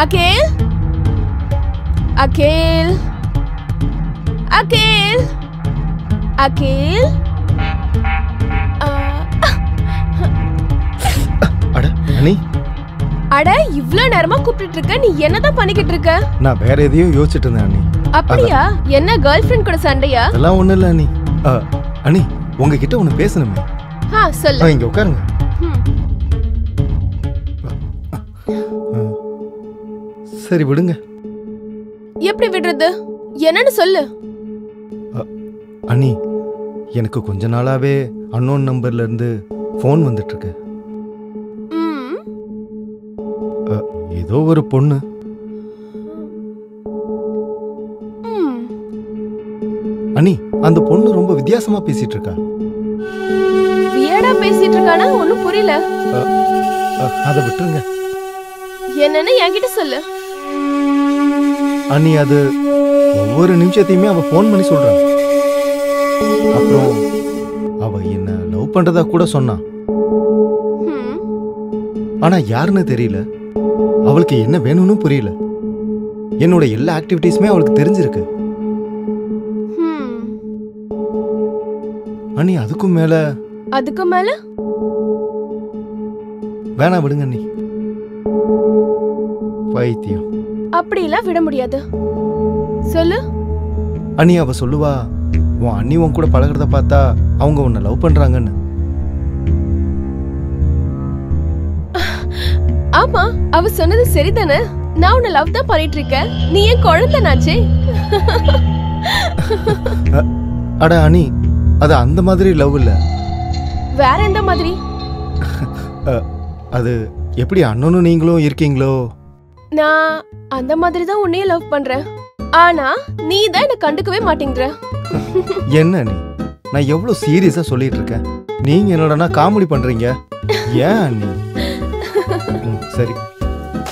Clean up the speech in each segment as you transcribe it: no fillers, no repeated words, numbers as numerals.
அகில் அகில் அகில் அகில் அட அனி, அட இவ்ளோ நேரமா கூப்பிட்டு இருக்க, நீ என்னதான் பண்ணிக்கிட்டு இருக்க? நான் வேற எதையோ யோசிச்சுட்டு இருந்தேன் அனி. அப்படியா? என்ன கேர்ள் ஃப்ரெண்ட் கூட சண்டையா? அதெல்லாம் ஒண்ணும் இல்ல அனி. அனி, உங்ககிட்ட ஒண்ணு பேசணுமே. சொல்லு. இங்க உட்காருங்க. சரி விடுங்க. எப்படி விடுறது? என்னன்னு சொல்லு. அனி, எனக்கு கொஞ்ச நாளாவே அன்னோன் நம்பர்ல இருந்து போன் வந்துட்டு இருக்கு. ஏதோ ஒரு பொண்ணு. அனி, அந்த பொண்ணு ரொம்ப வித்தியாசமா பேசிட்டு இருக்கா. வியடா பேசிட்டு இருக்கானா? ஒண்ணும் புரியல. அத விட்டுருங்க. என்னன்னு என்கிட்ட சொல்லு. அனி, அது ஒவ்வொரு நிமிஷத்தையுமே அவ போன் பண்ணி சொல்றா. அப்புறம் அவ என்ன லவ் பண்றதா கூட சொன்னா. ஆனா யாருன்னு தெரியல. அவளுக்கு என்ன வேணும்னு புரியல. என்னோட எல்லா ஆக்டிவிட்டீஸுமே அவளுக்கு தெரிஞ்சிருக்கு. அனி, அதுக்கும் மேல வேணா விடுங்க அண்ணி. பைத்தியம். அப்படிலாம் விட முடியாது. சொல்லு. அண்ணி, அவ சொல்லுவா, உன் அண்ணி உன் கூட பழகிறத பார்த்தா அவங்க உன்னை லவ் பண்றாங்கன்னு. ஆமா, அவ சொன்னது சரிதானே. நான் உன்னை லவ் தான் பண்ணிட்டு இருக்கேன். நீ ஏன் குழந்தைனாச்சே? அட அண்ணி, அது அந்த மாதிரி லவ் இல்ல. வேற எந்த மாதிரி? அது எப்படி அண்ணனும் நீங்களும் இருக்கீங்களோ. நான் அந்த மாதிரி தான் உன்னையே லவ் பண்றேன். ஆனா நீ தான் என்ன கண்டுக்கவே மாட்டேங்கற. என்ன நீ? நான் எவ்வளவு சீரியஸா சொல்லிட்டு இருக்கேன். நீங்க என்னடா காமெடி பண்றீங்க? ஏன் அண்ணி? சரி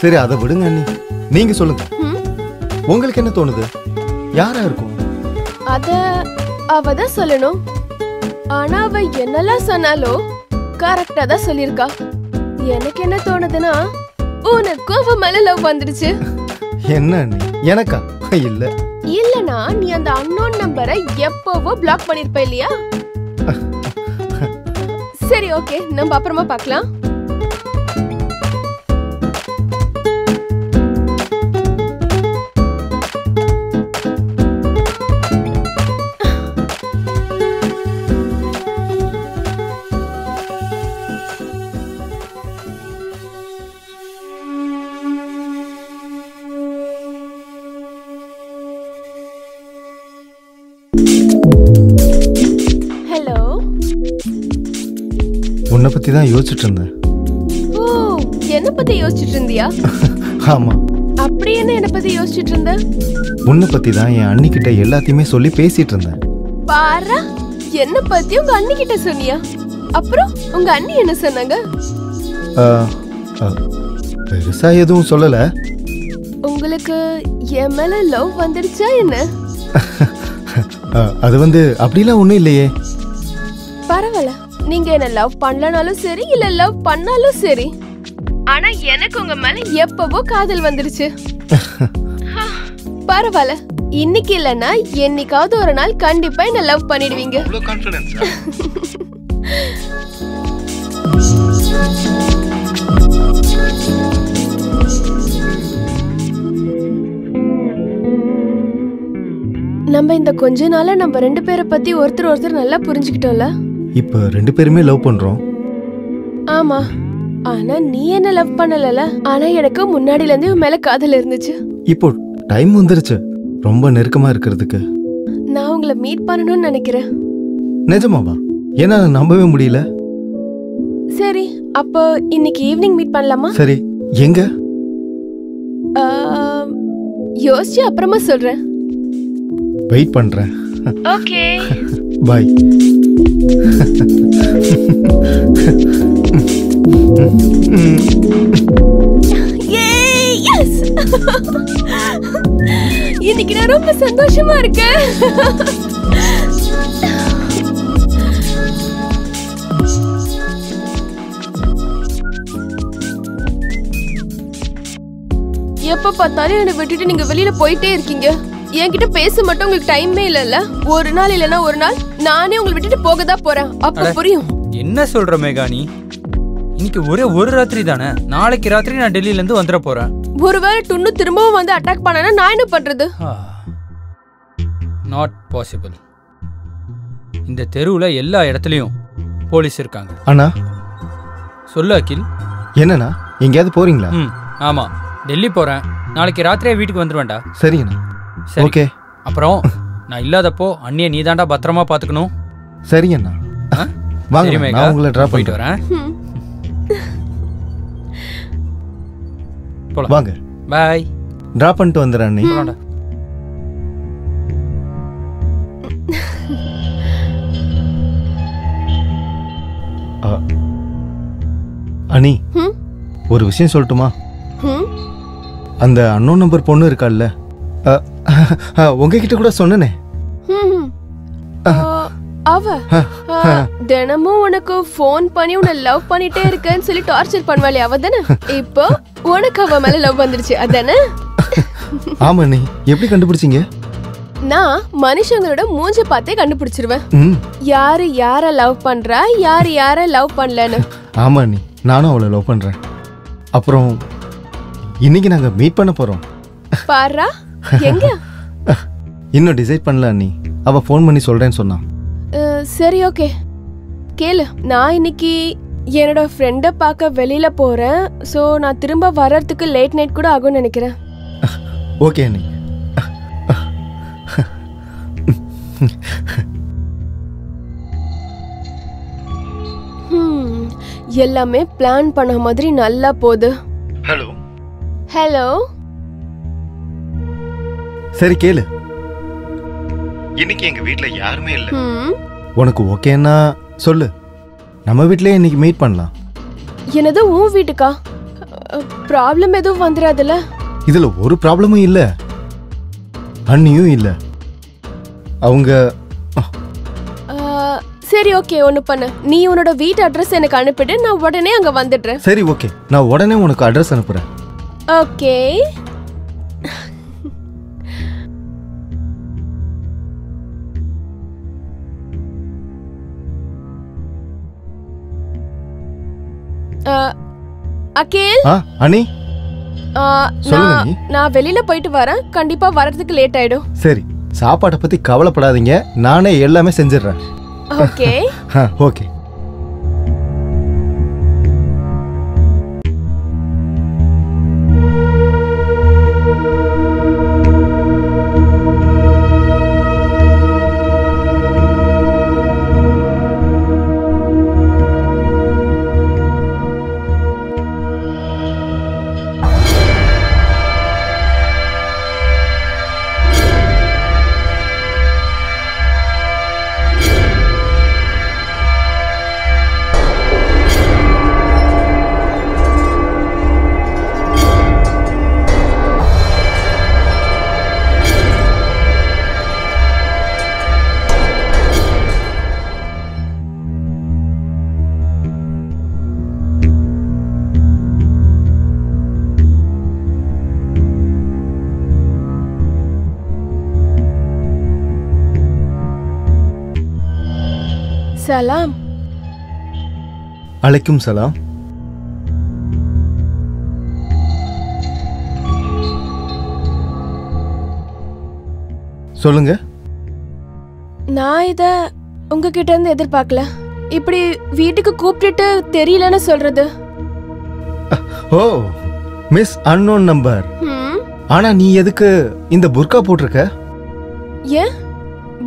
சரி, அதை விடுங்க அண்ணி. நீங்க சொல்லுங்க, உங்களுக்கு என்ன தோணுது? யாரா இருக்கும்? அத அவ தான் சொல்லணும். ஆனா அவ என்னெல்லாம் சொன்னாலோ கரெக்டா தான் சொல்லிருக்கா. எனக்கு என்ன தோணுதுன்னா, உனக்கு அவ மேல லவ் வந்துருச்சு. என்ன நீ? எனக்கா? இல்ல இல்லனா நீ அந்த அன்னோன் நம்பரை எப்பவோ பிளாக் பண்ணிருப்ப இல்லையா? சரி ஓகே, நம்ம அப்புறமா பார்க்கலாம். உன்னை பத்தி தான் யோசிச்சுட்டு இருந்தேன். ஓ, என்ன பத்தி யோசிச்சுட்டு இருந்தியா? ஆமா. அப்படி என்ன பத்தி யோசிச்சுட்டு இருந்த? உன்னை பத்தி தான் என் அண்ணி கிட்ட எல்லாத்தையுமே சொல்லி பேசிட்டு இருந்தேன். பாரா, என்ன பத்தி உங்க அண்ணி கிட்ட சொன்னியா? அப்புறம் உங்க அண்ணி என்ன சொன்னாங்க? பெருசா எதுவும் சொல்லல. உங்களுக்கு என் மேல லவ் வந்துருச்சா என்ன? அது அப்படிலாம் ஒண்ணும் இல்லையே. பரவாயில்ல, நீங்க என்ன லவ் பண்ணலனாலும் சரி, இல்ல லவ் பண்ணாலும் சரி, ஆனா எனக்கு உங்க மேல எப்பவோ காதல் வந்துருச்சு. பரவாயில்ல, இன்னைக்கு இல்லனா என்னைக்காவது ஒரு நாள் கண்டிப்பா என்ன லவ் பண்ணிடுவீங்க. நம்ம இந்த கொஞ்ச நாளா நம்ம ரெண்டு பேரை பத்தி ஒருத்தர் நல்லா புரிஞ்சுக்கிட்டோம்ல. இப்ப ரெண்டு பேருமே லவ் பண்றோம். ஆமா, ஆனா நீ என்ன லவ் பண்ணலல. ஆனா எனக்கு முன்னாடில இருந்தே உன் மேல காதல் இருந்துச்சு. இப்போ டைம் வந்துருச்சு ரொம்ப நெருக்கமா இருக்கிறதுக்கு. நான் உங்களை மீட் பண்ணணும்னு நினைக்கிறேன். நிஜமாவா? ஏன்னா நம்பவே முடியல. சரி, அப்போ இன்னைக்கு ஈவினிங் மீட் பண்ணலாமா? சரி, எங்க? யோசிச்சு அப்புறமா சொல்றேன். வெயிட் பண்றேன். Okay, bye. இன்னைக்கு நான் ரொம்ப சந்தோஷமா இருக்கேன். எப்ப பார்த்தாலும் என்னை விட்டுட்டு நீங்க வெளியில போயிட்டே இருக்கீங்க. என்கிட்ட பேச மட்டும் உங்களுக்கு டைமே இல்லல்ல. ஒரு நாள் இல்லனா ஒரு நாள் நானே உங்களை விட்டுட்டு போக தான் போறேன். அப்ப புரியும். என்ன சொல்ற மேகானி? இன்னைக்கு ஒரே ஒரு ராத்திரி தானே, நாளைக்கு ராத்திரி நான் டெல்லியில இருந்து வந்துட போறேன். ஒருவேளை டுன்னு திரும்பவும் வந்து அட்டாக் பண்ணனா நான் என்ன பண்றது? Not possible. இந்த தெருவுல எல்லா இடத்துலயும் போலீஸ் இருக்காங்க. அண்ணா சொல்லு அகில். என்னண்ணா எங்கேயாவது போறீங்களா? ஆமா, டெல்லி போறேன். நாளைக்கு ராத்திரியே வீட்டுக்கு வந்துருவேன்டா. சரிங்கண்ணா. சரி. ஓகே. அப்புறம் நான் இல்லாதப்போ அண்ணியை நீ தாண்டா பத்திரமா பாத்துக்கணும். சரிங்கண்ணா. வாங்க, நான் உங்களை டிராப் போயிட்டு வரேன். போலாம். வாங்க. பாய். டிராப் பண்ணிட்டு வந்துடுறேன் அண்ணி. போலாம்டா. அண்ணி ஒரு விஷயம் சொல்லட்டுமா? அந்த அன்னோன் நம்பர் பொண்ணு இருக்கால்ல, உங்ககிட்ட கூட சொன்னனே. அவ தினமும் உனக்கு போன் பண்ணி உன்னை லவ் பண்ணிட்டே இருக்கேன்னு சொல்லி டார்ச்சர் பண்ணுவாளே அவ தானே? இப்போ உனக்கு அவ மேல லவ் வந்துருச்சு அதானே? ஆமா அண்ணி. எப்படி கண்டுபிடிச்சீங்க? நான் மனுஷங்களோட மூஞ்ச பார்த்தே கண்டுபிடிச்சிருவேன். யாரு யார லவ் பண்றா, யாரு யார லவ் பண்ணலன்னு. ஆமா அண்ணி, நானும் அவளை லவ் பண்றேன். அப்புறம் இன்னைக்கு நாங்க மீட் பண்ண போறோம். பாரா, எங்க? இன்னும் டிசைட் பண்ணல அண்ணி. அவ ஃபோன் பண்ணி சொல்றேன்னு சொன்னா. சரி, ஓகே. கேளு, நான் இன்னைக்கு என்னோட ஃப்ரெண்ட பார்க்க வெளியில போறேன். சோ நான் திரும்ப வர்றதுக்கு லேட் நைட் கூட ஆகும்னு நினைக்கிறேன். ஓகே அண்ணி. எல்லாமே பிளான் பண்ண மாதிரி நல்லா போகுது. Hello hello. சரி கேளு, இன்னைக்கு எங்க வீட்ல யாருமே இல்ல. உனக்கு ஓகேன்னா சொல்லு, நம்ம வீட்லயே இன்னைக்கு மீட் பண்ணலாம். என்னது உன் வீட்டுக்கா? ப்ராப்ளம் எதுவும் வந்துடாதுல? இதுல ஒரு ப்ராப்ளமும் இல்ல, அண்ணியும் இல்ல. அவங்க சரி, ஓகே. ஒன்னு பண்ணு, நீ உன்னோட வீட்டு அட்ரஸ் எனக்கு அனுப்பிடு, நான் உடனே அங்க வந்துடுறேன். சரி, ஓகே. நான் உடனே உனக்கு அட்ரஸ் அனுப்புறேன். ஓகே. அகில். அண்ணி சொல்லுங்க நீ. நான் வெளியில போயிட்டு வரேன். கண்டிப்பா வரதுக்கு லேட் ஆயிடும். சரி, சாப்பாட்டை பத்தி கவலைப்படாதீங்க, நானே எல்லாமே செஞ்சிடுறேன். ஓகே. ஓகே. சலாம். அலைக்கும் சலாம். சொல்லுங்க. நான் இத உங்ககிட்ட இருந்து எதிர்பார்க்கல. இப்படி வீட்டுக்கு கூப்பிட்டுட்டு தெரியலன்னு சொல்றது. ஓ, மிஸ் அன்னோன் நம்பர். ஆனா நீ எதுக்கு இந்த புர்கா போட்டிருக்க? ஏன்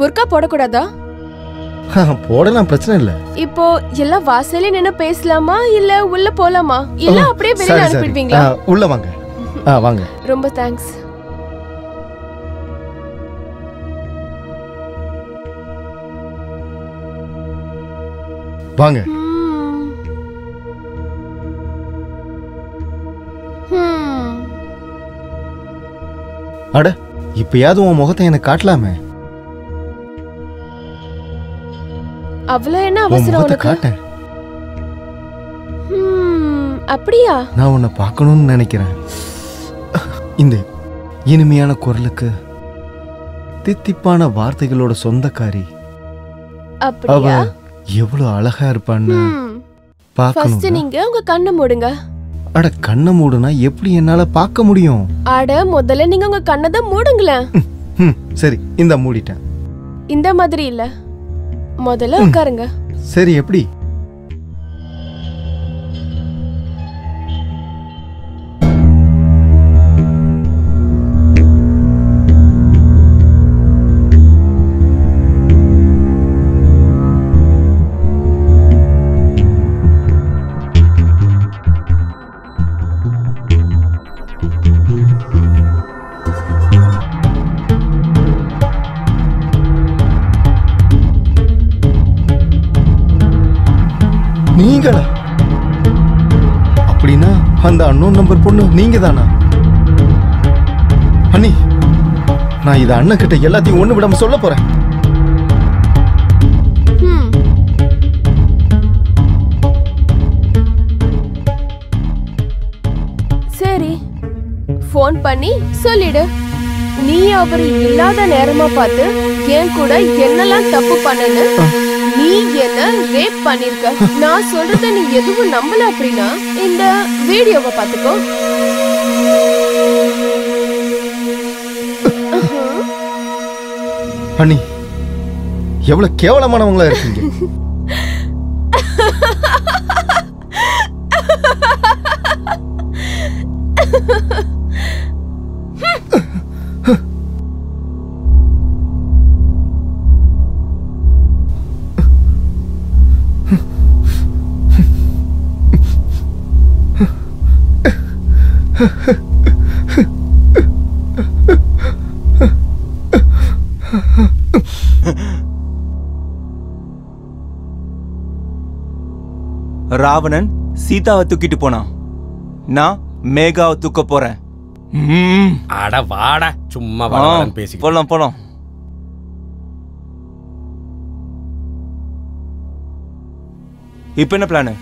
புர்கா போடக்கூடாதா? போடலாம், பிரச்சனை இல்ல. இப்போ எல்லாம் வாசல்ல நின்னு பேசலாமா இல்ல உள்ள போலாமா இல்ல அப்படியே வெளியில அனுப்பிடுவீங்களா? உள்ள வாங்க. வாங்க. ரொம்ப தேங்க்ஸ். வாங்க. அட, இப்பயாவது உன் முகத்தை எனக்கு காட்டலாமே. அவ்வளவு என்ன அவசரம் உனக்கு? காட்டேன். அப்படியா? நான் உன்னை பார்க்கணும்னு நினைக்கிறேன். இந்த இனிமையான குரலுக்கு தித்திப்பான வார்த்தைகளோட சொந்தக்காரி அவ அப்படியா? எவ்வளவு அழகா இருப்பான்னு ஃபர்ஸ்ட் பார்க்கணும். நீங்க உங்க கண்ணை மூடுங்க. அட கண்ணை மூடுனா எப்படி என்னால பார்க்க முடியும்? அட முதல்ல நீங்க உங்க கண்ணை தான் மூடுங்களேன். சரி இந்த மூடிட்டேன். இந்த மாதிரி இல்ல, முதல்ல உட்காருங்க. சரி எப்படி? நீங்களா? அப்படின்னா அந்த அன்னோன் நம்பர் பொண்ணு நீங்க தானா? அண்ணி, நான் இத அண்ணன் கிட்ட எல்லாத்தையும் ஒண்ணு விடாம சொல்ல போறேன். சரி, ஃபோன் பண்ணி சொல்லிடு. நீ அவரு இல்லாத நேரமா பார்த்து என் கூட என்னெல்லாம் தப்பு பண்ணனு, நீ என்ன ரேப் பண்ணிருக்க, நான் சொல்றத நீ எதுவும் நம்பல அப்படின்னா இந்த வீடியோவை பாத்துக்கோ. அண்ணி, எவ்வளவு கேவலமானவங்களா இருக்கீங்க. ராவணன் சீதாவை தூக்கிட்டு போனான், நான் மேகாவை தூக்க போறேன். அட வாடா, சும்மா பேசி போலாம் போலாம். இப்ப என்ன பிளான்?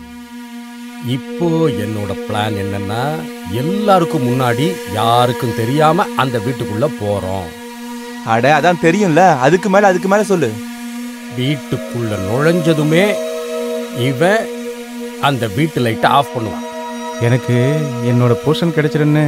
இப்போ என்னோட பிளான் என்னன்னா, எல்லாருக்கும் முன்னாடி யாருக்கும் தெரியாம அந்த வீட்டுக்குள்ள போறோம். அட அதான் தெரியும்ல, அதுக்கு மேல சொல்லு. வீட்டுக்குள்ள நுழைஞ்சதுமே இவன் அந்த வீட்டு லைட்டை ஆஃப் பண்ணுவான். எனக்கு என்னோட போர்ஷன் கிடைச்சிருன்னு.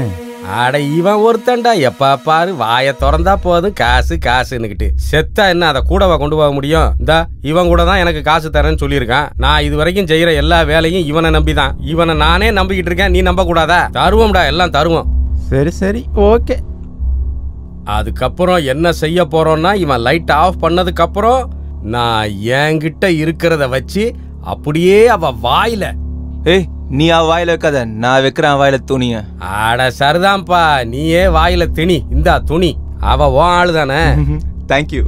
அட இவன் ஒருத்தன்டா, எப்ப பாரு வாயை திறந்தா போதும் காசு காசுன்னுக்கிட்டு. செத்தா என்ன அதை கூடவா கொண்டு போக முடியும்? இந்தா இவன் கூட தான் எனக்கு காசு தரேன்னு சொல்லியிருக்கான். நான் இது வரைக்கும் செய்யற எல்லா வேலையும் இவனை நம்பிதான். இவனை நானே நம்பிக்கிட்டு இருக்கேன், நீ நம்ப கூடாதா? தருவோம்டா, எல்லாம் தருவோம். சரி சரி ஓகே. அதுக்கப்புறம் என்ன செய்ய போறோம்னா, இவன் லைட் ஆஃப் பண்ணதுக்கு அப்புறம் நான் என்கிட்ட இருக்கிறத வச்சு அப்படியே அவ வாயில, ஏய் நீ அவ வாயில வைக்காத, நான் வைக்கிறேன் வாயில துணிய. அட சரிதான்ப்பா, நீயே வாயில திணி. இந்தா துணி, அவ உன் ஆளு தானே. தேங்க்யூ.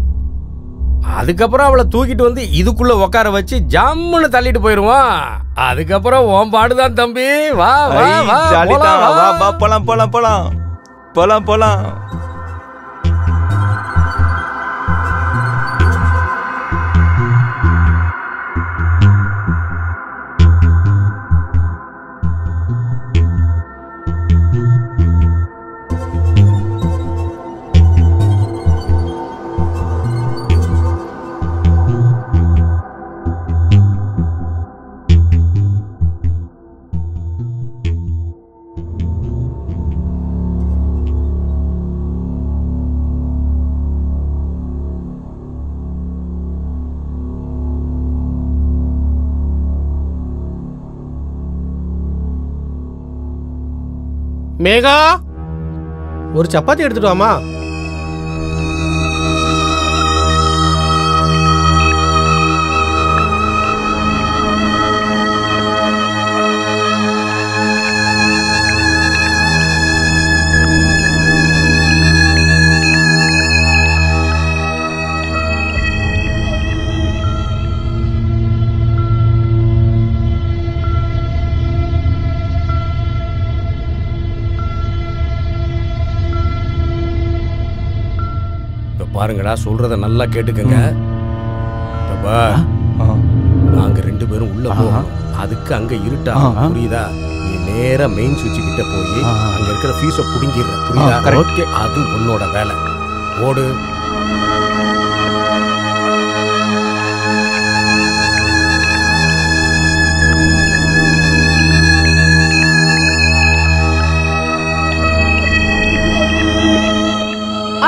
அதுக்கப்புறம் அவளை தூக்கிட்டு வந்து இதுக்குள்ள உட்கார வச்சு ஜம்முன்னு தள்ளிட்டு போயிருவான். அதுக்கப்புறம் உன் பாடுதான் தம்பி. வா வா வா போலாம் போலாம் போலாம் போலாம் போலாம். மேகா, ஒரு சப்பாத்தி எடுத்துட்டு வாமா. பாருங்கடா, சொல்றத நல்லா கேட்டுக்கங்க. நாங்க 2 பேரும் உள்ள போறோம். அதுக்கு அங்க இருட்டா, புரியுதா? நீ நேரா மெயின் சுவிட்ச் கிட்ட போய் அங்க இருக்கிற ஃபீஸை புடுங்கிடுற. புரியுதா? ஓகே, அது உன்னோட வேலை. ஓடு.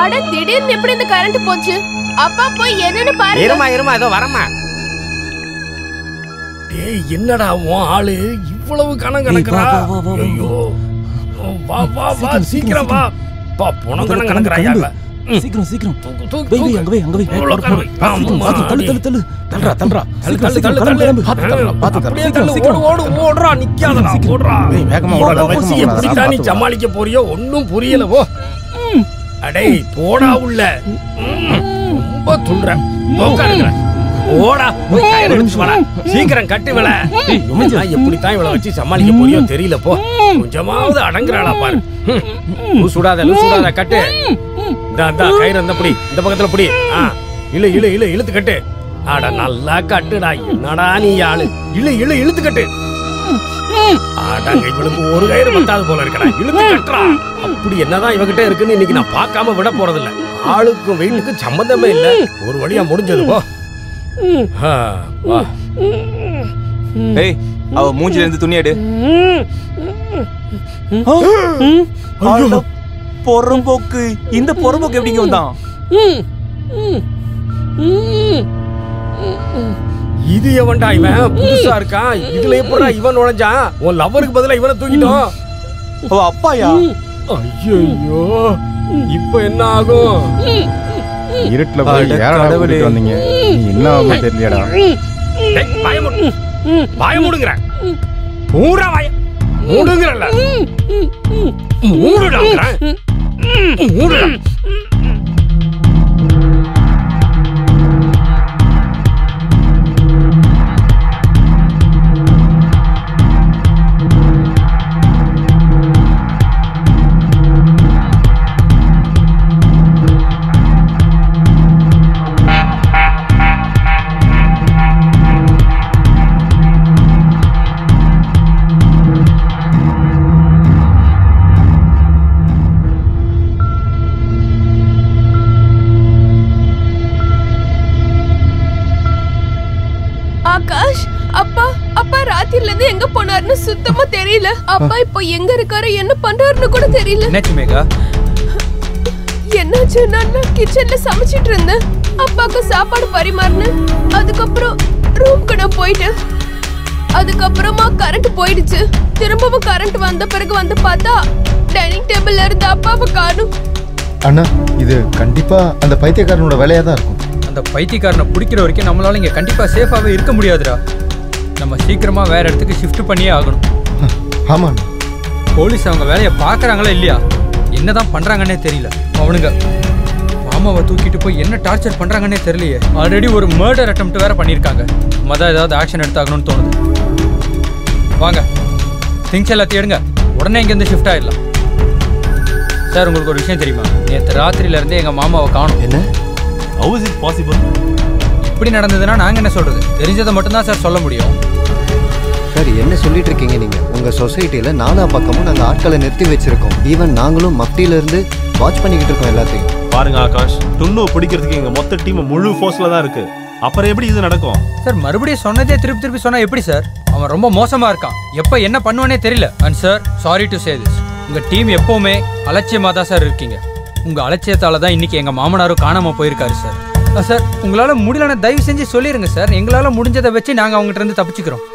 அட திடீர்னு எப்படி இந்த கரண்ட் போச்சு? அப்பா போய் என்னன்னு பாருங்க. இருமா இதோ வரமா. டேய் என்னடா உன் ஆளு இவ்வளவு கணம் கணக்குறா? ஐயோ வா வா வா சீக்கிரம் வா. பா பணம் கணம் கணக்குறாயா? சீக்கிரம் அங்க வை தள்ளுறா ஓடுறா நிக்காதடா ஓடுறா. வேகமா ஓடுறா. எப்படிடா நீ சமாளிக்க போறியோ ஒண்ணும் புரியல. போ அடே போடா உள்ள. ரொம்ப துள்றேன். ஓடா சீக்கிரம் கட்டு வில. எப்படித்தான் இவளை வச்சு சமாளிக்க போறியோ தெரியல. போ கொஞ்சமாவது அடங்குறாளா பாரு. சுடாத கட்டு. கயிறு அந்த புடி, இந்த பக்கத்துல புடி. இழுத்து கட்டு. அட நல்லா கட்டுடா. என்னடா நீ ஆளு? இழுத்து கட்டு. இவளுக்கு ஒரு கயிறு பத்தாது போல இருக்கடா. இழுத்து கட்டுறா. அப்படி என்னதான் இவகிட்ட இருக்குன்னு இன்னைக்கு நான் பார்க்காம விட போறதில்ல. ஆளுக்கும் வெயிலுக்கும் சம்பந்தமே இல்ல. ஒரு வழியா முடிஞ்சது. போ ஏய் அவ மூஞ்சில இருந்து துணி எடு. பொறம்போக்கு. இந்த பொறம்போக்கு எப்படிங்க வந்தான்? இது எவன்டா இவன்? புதுசா இருக்கான். இதுல எப்படா இவன் நுழைஞ்சான்? உன் லவருக்கு பதிலா இவனை தூக்கிட்டோம். அவ அப்பாயா? ஐயோ இப்ப என்ன ஆகும்? இருட்டுல போய் யாரடா கூட்டிட்டு வந்தீங்க? நீ என்ன ஆகும் தெரியலடா. வாய மூடுங்கற. பூரா வாய மூடுங்கறல. மூடுடா. மூடுடா. ஆகாஷ், அப்பா ராத்திரில இருந்து எங்க போனாருன்னு சுத்தமா தெரியல. அப்பா இப்போ எங்க இருக்காரு, என்ன பண்றாருன்னு கூட தெரியல. என்னாச்சு மேகா? என்னாச்சு? நான் கிச்சன்ல சமைச்சிட்டு இருந்தேன். அப்பாக்கு சாப்பாடு பரிமாறினேன். அதுக்கப்புறம் ரூம்க்கு நான் போயிட்டேன். அதுக்கப்புறமா கரண்ட் போயிடுச்சு. திரும்பவும் கரண்ட் வந்த பிறகு வந்து பார்த்தா டைனிங் டேபிள்ல இருந்து அப்பாவை காணும். அண்ணா, இது கண்டிப்பா அந்த பைத்தியக்காரனோட வேலையா தான் இருக்கும். அந்த பைத்தியக்காரனை பிடிக்கிற வரைக்கும் நம்மளால இங்க கண்டிப்பா சேஃபாவே இருக்க முடியாதுடா. நம்ம சீக்கிரமா வேற இடத்துக்கு ஷிஃப்ட் பண்ணியே ஆகணும். ஆமா, போலீஸ் அவங்க வேலையை பாக்குறாங்களா இல்லையா? என்னதான் பண்றாங்கன்னே தெரியல. அவனுங்க மாமாவை தூக்கிட்டு போய் என்ன டார்ச்சர் பண்றாங்கன்னே தெரியலையே. ஆல்ரெடி ஒரு மர்டர் அட்டெம்ப்ட் வேற பண்ணிருக்காங்க. மொதல் ஏதாவது ஆக்ஷன் எடுத்தாகணும்னு தோணுது. வாங்க, திங்ஸ் எல்லாத்தையும் எடுங்க. உடனே இங்கேருந்து ஷிஃப்ட் ஆயிடலாம். சார், உங்களுக்கு ஒரு விஷயம் தெரியுமா? நேற்று ராத்திரியில இருந்தே எங்க மாமாவை காணும். என்ன? How is it possible? இப்படி நடந்ததுன்னா நாங்க என்ன சொல்றது? தெரிஞ்சதை மட்டும்தான் சார் சொல்ல முடியும். சார், என்ன சொல்லிட்டு இருக்கீங்க நீங்க? உங்க சொசைட்டில நாலா பக்கமும் நாங்க ஆட்களை நிறுத்தி வச்சிருக்கோம். ஈவன் நாங்களும் மஃப்டில இருந்து வாட்ச் பண்ணிக்கிட்டு இருக்கோம் எல்லாத்தையும். பாருங்க ஆகாஷ், துண்ணு பிடிக்கிறதுக்கு எங்க மொத்த டீம் முழு ஃபோர்ஸ்ல தான் இருக்கு. அப்புறம் எப்படி இது நடக்கும்? சார், மறுபடியும் சொன்னதே திருப்பி சொன்னா எப்படி சார்? அவன் ரொம்ப மோசமா இருக்கான். எப்ப என்ன பண்ணுவானே தெரியல. And sir, sorry to say this, உங்க டீம் எப்பவுமே அலட்சியமா தான் சார் இருக்கீங்க. உங்க அலட்சியத்தால தான் இன்னைக்கு எங்க மாமனாரும் காணாம போயிருக்காரு சார். சார், உங்களால முடியலன்னா தயவு செஞ்சு சொல்லிருங்க சார். எங்களால முடிஞ்சதை வச்சு நாங்க அவங்ககிட்ட இருந்து தப்பிச்சுக்கிறோம்.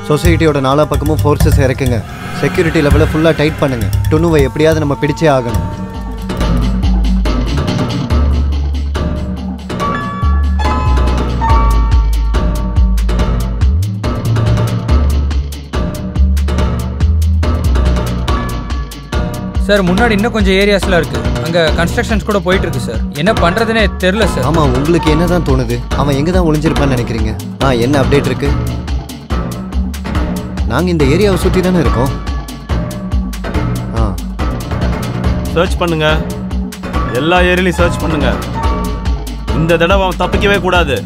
சொசைட்டியோட நாலா பக்கமும் ஃபோர்ஸஸ் இறக்குங்க. செக்யூரிட்டி லெவலை ஃபுல்லா டைட் பண்ணுங்க. டுனுவை எப்படியாவது நம்ம பிடிச்சே ஆகணும். சார், முன்னாடி இன்னும் கொஞ்சம் ஏரியாஸ்ல இருக்கு. அங்க கன்ஸ்ட்ரக்ஷன்ஸ் கூட போயிட்டு இருக்கு சார். என்ன பண்றதுன்னே தெரியல சார். ஆமா, உங்களுக்கு என்னதான் தோணுது? அவன் எங்க தான் ஒளிஞ்சிருப்பான்னு நினைக்கிறீங்க? என்ன அப்டேட் இருக்கு? நாங்க இந்த ஏரியாவை சுத்தி தானே இருக்கோம். சர்ச் பண்ணுங்க, எல்லா ஏரியாலையும் சர்ச் பண்ணுங்க. இந்த தடவை அவன் தப்பிக்கவே கூடாது.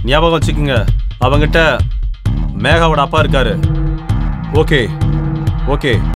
ஞாபகம் வச்சுக்கோங்க, அவங்கிட்ட மேகாவோட அப்பா இருக்காரு. Okay okay